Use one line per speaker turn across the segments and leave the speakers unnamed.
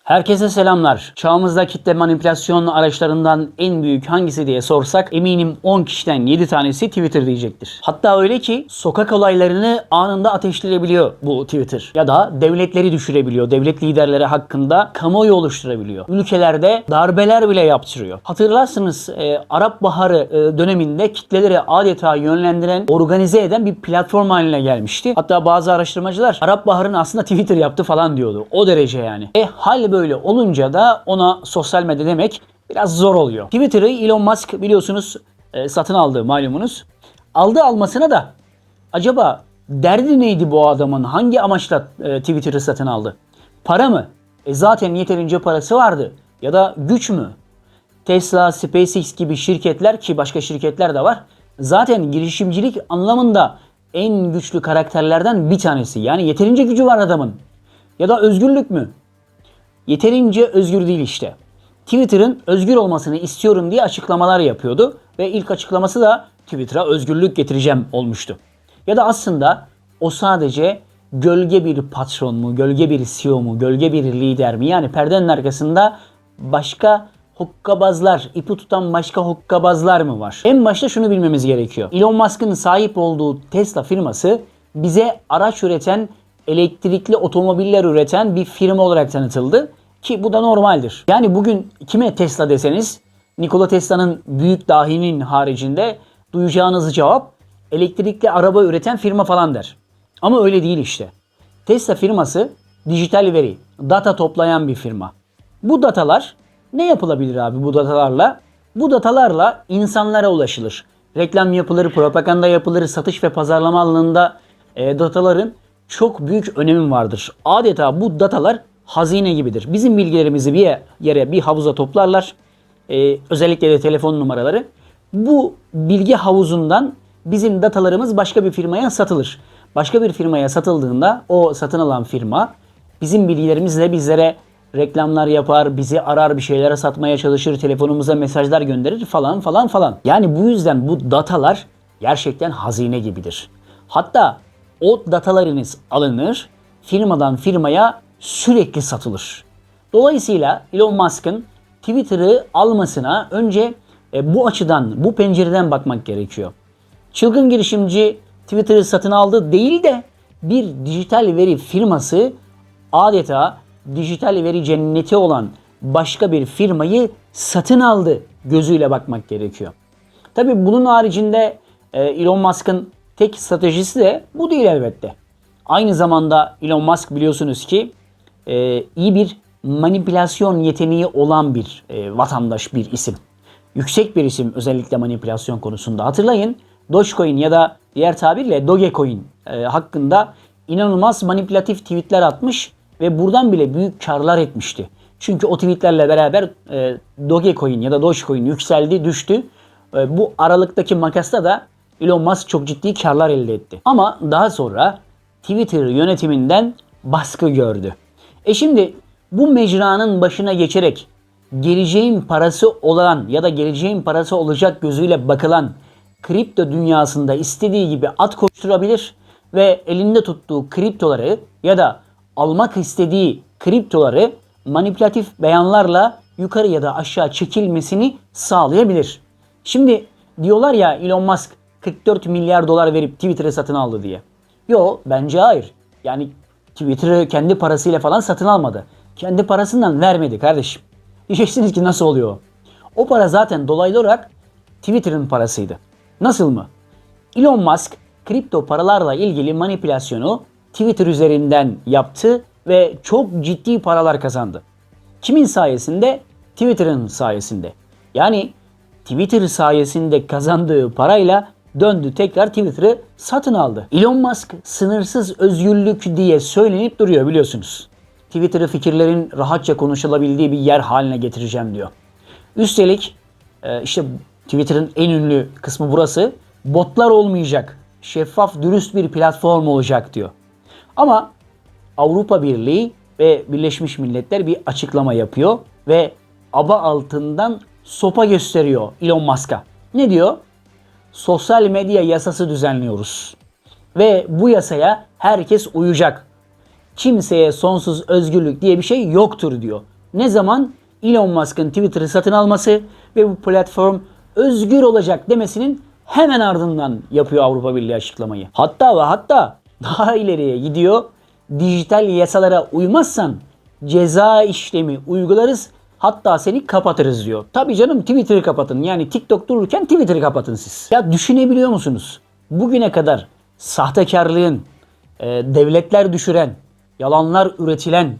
Herkese selamlar. Çağımızda kitle manipülasyon araçlarından en büyük hangisi diye sorsak eminim 10 kişiden 7 tanesi Twitter diyecektir. Hatta öyle ki sokak olaylarını anında ateşleyebiliyor bu Twitter. Ya da devletleri düşürebiliyor. Devlet liderleri hakkında kamuoyu oluşturabiliyor. Ülkelerde darbeler bile yaptırıyor. Hatırlarsınız Arap Baharı döneminde kitleleri adeta yönlendiren, organize eden bir platform haline gelmişti. Hatta bazı araştırmacılar Arap Baharı'nı aslında Twitter yaptı falan diyordu. O derece yani. Hal böyle olunca da ona sosyal medya demek biraz zor oluyor. Twitter'ı Elon Musk biliyorsunuz satın aldı malumunuz. Aldı almasına da acaba derdi neydi bu adamın? Hangi amaçla Twitter'ı satın aldı? Para mı? Zaten yeterince parası vardı. Ya da güç mü? Tesla, SpaceX gibi şirketler ki başka şirketler de var. Zaten girişimcilik anlamında en güçlü karakterlerden bir tanesi. Yani yeterince gücü var adamın. Ya da özgürlük mü? Yeterince özgür değil işte. Twitter'ın özgür olmasını istiyorum diye açıklamalar yapıyordu. Ve ilk açıklaması da Twitter'a özgürlük getireceğim olmuştu. Ya da aslında o sadece gölge bir patron mu, gölge bir CEO mu, gölge bir lider mi? Yani perdenin arkasında başka hokkabazlar, ipi tutan başka hokkabazlar mı var? En başta şunu bilmemiz gerekiyor. Elon Musk'ın sahip olduğu Tesla firması bize araç üreten, elektrikli otomobiller üreten bir firma olarak tanıtıldı. Ki bu da normaldir. Yani bugün kime Tesla deseniz Nikola Tesla'nın büyük dahinin haricinde duyacağınız cevap elektrikli araba üreten firma falan der. Ama öyle değil işte. Tesla firması dijital veri, data toplayan bir firma. Bu datalar ne yapılabilir abi bu datalarla? Bu datalarla insanlara ulaşılır. Reklam yapılır, propaganda yapılır, satış ve pazarlama alanında dataların çok büyük önemi vardır. Adeta bu datalar hazine gibidir. Bizim bilgilerimizi bir yere, bir havuza toplarlar. Özellikle de telefon numaraları. Bu bilgi havuzundan bizim datalarımız başka bir firmaya satılır. Başka bir firmaya satıldığında o satın alan firma bizim bilgilerimizle bizlere reklamlar yapar, bizi arar, bir şeylere satmaya çalışır, telefonumuza mesajlar gönderir falan falan falan. Yani bu yüzden bu datalar gerçekten hazine gibidir. Hatta o datalarınız alınır, firmadan firmaya sürekli satılır. Dolayısıyla Elon Musk'ın Twitter'ı almasına önce bu açıdan, bu pencereden bakmak gerekiyor. Çılgın girişimci Twitter'ı satın aldı değil de bir dijital veri firması adeta dijital veri cenneti olan başka bir firmayı satın aldı gözüyle bakmak gerekiyor. Tabii bunun haricinde Elon Musk'ın tek stratejisi de bu değil elbette. Aynı zamanda Elon Musk biliyorsunuz ki iyi bir manipülasyon yeteneği olan bir vatandaş, bir isim. Yüksek bir isim özellikle manipülasyon konusunda. Hatırlayın Dogecoin ya da diğer tabirle Dogecoin hakkında inanılmaz manipülatif tweetler atmış ve buradan bile büyük karlar etmişti. Çünkü o tweetlerle beraber Dogecoin ya da Dogecoin yükseldi, düştü. Bu aralıktaki makasta da Elon Musk çok ciddi karlar elde etti. Ama daha sonra Twitter yönetiminden baskı gördü. Şimdi bu mecranın başına geçerek geleceğin parası olan ya da geleceğin parası olacak gözüyle bakılan kripto dünyasında istediği gibi at koşturabilir ve elinde tuttuğu kriptoları ya da almak istediği kriptoları manipülatif beyanlarla yukarı ya da aşağı çekilmesini sağlayabilir. Şimdi diyorlar ya Elon Musk 44 milyar dolar verip Twitter'ı satın aldı diye. Yo, bence hayır. Yani Twitter'ı kendi parasıyla falan satın almadı. Kendi parasından vermedi kardeşim. Diyeceksiniz ki nasıl oluyor? O para zaten dolaylı olarak Twitter'ın parasıydı. Nasıl mı? Elon Musk kripto paralarla ilgili manipülasyonu Twitter üzerinden yaptı ve çok ciddi paralar kazandı. Kimin sayesinde? Twitter'ın sayesinde. Yani Twitter sayesinde kazandığı parayla döndü tekrar Twitter'ı satın aldı. Elon Musk sınırsız özgürlük diye söylenip duruyor biliyorsunuz. Twitter'ı fikirlerin rahatça konuşulabildiği bir yer haline getireceğim diyor. Üstelik işte Twitter'ın en ünlü kısmı burası. Botlar olmayacak. Şeffaf, dürüst bir platform olacak diyor. Ama Avrupa Birliği ve Birleşmiş Milletler bir açıklama yapıyor ve aba altından sopa gösteriyor Elon Musk'a. Ne diyor? Sosyal medya yasası düzenliyoruz. Ve bu yasaya herkes uyacak. Kimseye sonsuz özgürlük diye bir şey yoktur diyor. Ne zaman? Elon Musk'ın Twitter'ı satın alması ve bu platform özgür olacak demesinin hemen ardından yapıyor Avrupa Birliği açıklamayı. Hatta ve hatta daha ileriye gidiyor. Dijital yasalara uymazsan ceza işlemi uygularız. Hatta seni kapatırız diyor. Tabii canım, Twitter'ı kapatın. Yani TikTok dururken Twitter'ı kapatın siz. Ya düşünebiliyor musunuz? Bugüne kadar sahtekarlığın, devletler düşüren, yalanlar üretilen,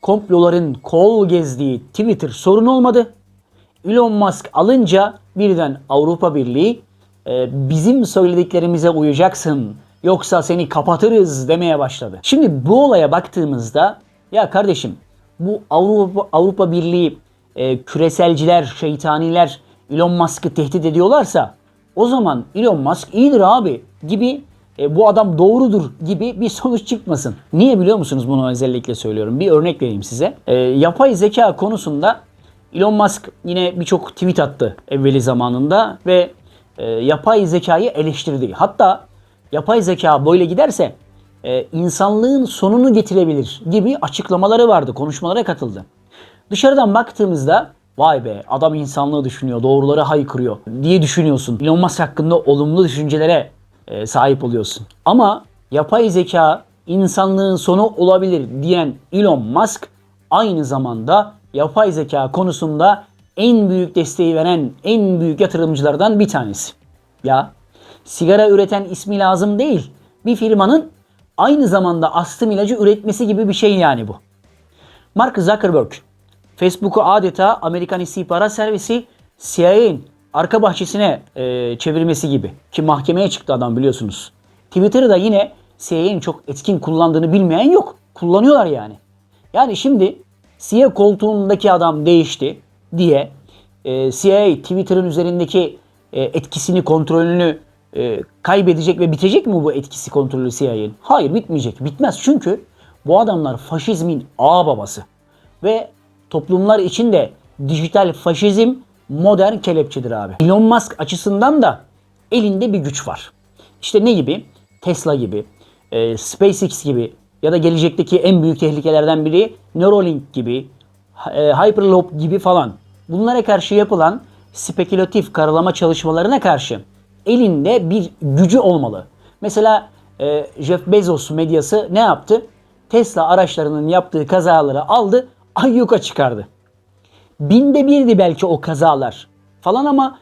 komploların kol gezdiği Twitter sorun olmadı. Elon Musk alınca birden Avrupa Birliği bizim söylediklerimize uyacaksın yoksa seni kapatırız demeye başladı. Şimdi bu olaya baktığımızda ya kardeşim, bu Avrupa Birliği küreselciler, şeytaniler Elon Musk'ı tehdit ediyorlarsa o zaman Elon Musk iyidir abi gibi, bu adam doğrudur gibi bir sonuç çıkmasın. Niye biliyor musunuz, bunu özellikle söylüyorum. Bir örnek vereyim size. Yapay zeka konusunda Elon Musk yine birçok tweet attı evveli zamanında ve yapay zekayı eleştirdi. Hatta yapay zeka böyle giderse insanlığın sonunu getirebilir gibi açıklamaları vardı, konuşmalara katıldı. Dışarıdan baktığımızda vay be, adam insanlığı düşünüyor, doğruları haykırıyor diye düşünüyorsun. Elon Musk hakkında olumlu düşüncelere sahip oluyorsun. Ama yapay zeka insanlığın sonu olabilir diyen Elon Musk aynı zamanda yapay zeka konusunda en büyük desteği veren en büyük yatırımcılardan bir tanesi. Ya sigara üreten ismi lazım değil. Bir firmanın aynı zamanda astım ilacı üretmesi gibi bir şey yani bu. Mark Zuckerberg, Facebook'u adeta Amerikan İstihbarat Servisi CIA'nin arka bahçesine çevirmesi gibi. Ki mahkemeye çıktı adam, biliyorsunuz. Twitter'ı da yine CIA'nin çok etkin kullandığını bilmeyen yok. Kullanıyorlar yani. Yani şimdi CIA koltuğundaki adam değişti diye CIA Twitter'ın üzerindeki etkisini, kontrolünü kaybedecek ve bitecek mi bu etkisi, kontrolü CIA'nin? Hayır, bitmeyecek. Bitmez çünkü bu adamlar faşizmin ağababası. Ve toplumlar için de dijital faşizm modern kelepçedir abi. Elon Musk açısından da elinde bir güç var. İşte ne gibi? Tesla gibi, SpaceX gibi ya da gelecekteki en büyük tehlikelerden biri Neuralink gibi, Hyperloop gibi falan. Bunlara karşı yapılan spekülatif karalama çalışmalarına karşı elinde bir gücü olmalı. Mesela Jeff Bezos medyası ne yaptı? Tesla araçlarının yaptığı kazaları aldı, ayyuka çıkardı. Binde birdi belki o kazalar falan ama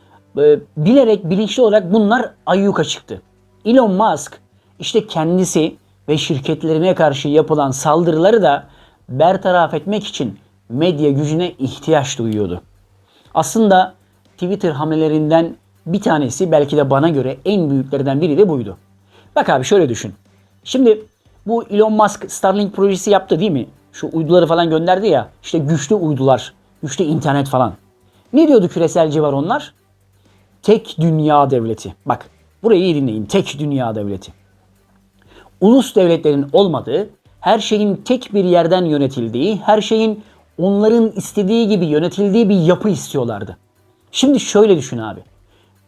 bilerek, bilinçli olarak bunlar ayyuka çıktı. Elon Musk işte kendisi ve şirketlerine karşı yapılan saldırıları da bertaraf etmek için medya gücüne ihtiyaç duyuyordu. Aslında Twitter hamlelerinden bir tanesi, belki de bana göre en büyüklerden biri de buydu. Bak abi, şöyle düşün. Şimdi bu Elon Musk Starlink projesi yaptı değil mi? Şu uyduları falan gönderdi ya. İşte güçlü uydular, güçlü internet falan. Ne diyordu küreselci var onlar? Tek dünya devleti. Bak burayı iyi dinleyin. Tek dünya devleti. Ulus devletlerin olmadığı, her şeyin tek bir yerden yönetildiği, her şeyin onların istediği gibi yönetildiği bir yapı istiyorlardı. Şimdi şöyle düşün abi.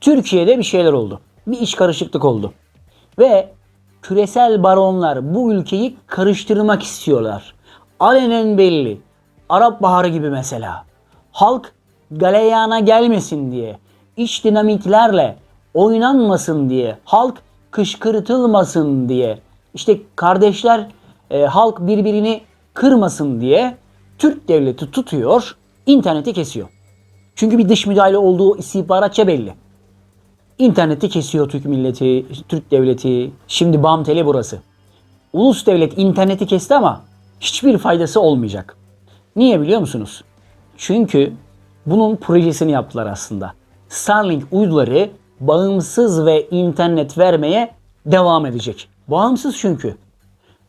Türkiye'de bir şeyler oldu. Bir iç karışıklık oldu. Ve küresel baronlar bu ülkeyi karıştırmak istiyorlar. Alenen belli. Arap Baharı gibi mesela. Halk galeyana gelmesin diye, iç dinamiklerle oynanmasın diye, halk kışkırtılmasın diye, işte kardeşler, halk birbirini kırmasın diye Türk devleti tutuyor, interneti kesiyor. Çünkü bir dış müdahale olduğu istihbaratça belli. İnterneti kesiyor Türk milleti, Türk devleti. Şimdi bam teli burası. Ulus devlet interneti kesti ama hiçbir faydası olmayacak. Niye biliyor musunuz? Çünkü bunun projesini yaptılar aslında. Starlink uyduları bağımsız ve internet vermeye devam edecek. Bağımsız çünkü.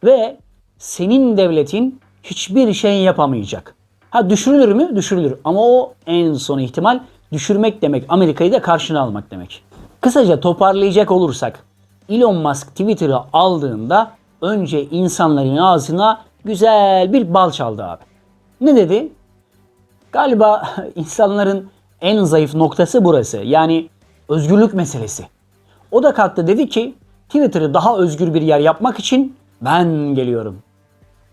Ve senin devletin hiçbir şey yapamayacak. Ha, düşürülür mü? Düşürülür. Ama o en son ihtimal. Düşürmek demek Amerika'yı da karşına almak demek. Kısaca toparlayacak olursak, Elon Musk Twitter'ı aldığında önce insanların ağzına güzel bir bal çaldı abi. Ne dedi? Galiba insanların en zayıf noktası burası. Yani özgürlük meselesi. O da kalktı, dedi ki Twitter'ı daha özgür bir yer yapmak için ben geliyorum.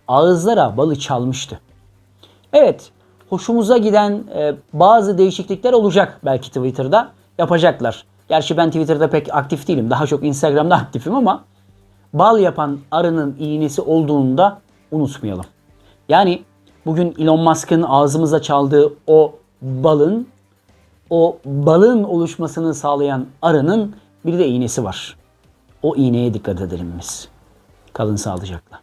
Ağızlara balı çalmıştı. Evet, hoşumuza giden bazı değişiklikler olacak belki Twitter'da. Yapacaklar. Gerçi ben Twitter'da pek aktif değilim. Daha çok Instagram'da aktifim ama bal yapan arının iğnesi olduğunu da unutmayalım. Yani bugün Elon Musk'ın ağzımıza çaldığı o balın oluşmasını sağlayan arının bir de iğnesi var. O iğneye dikkat edelim biz. Kalın sağlıcakla.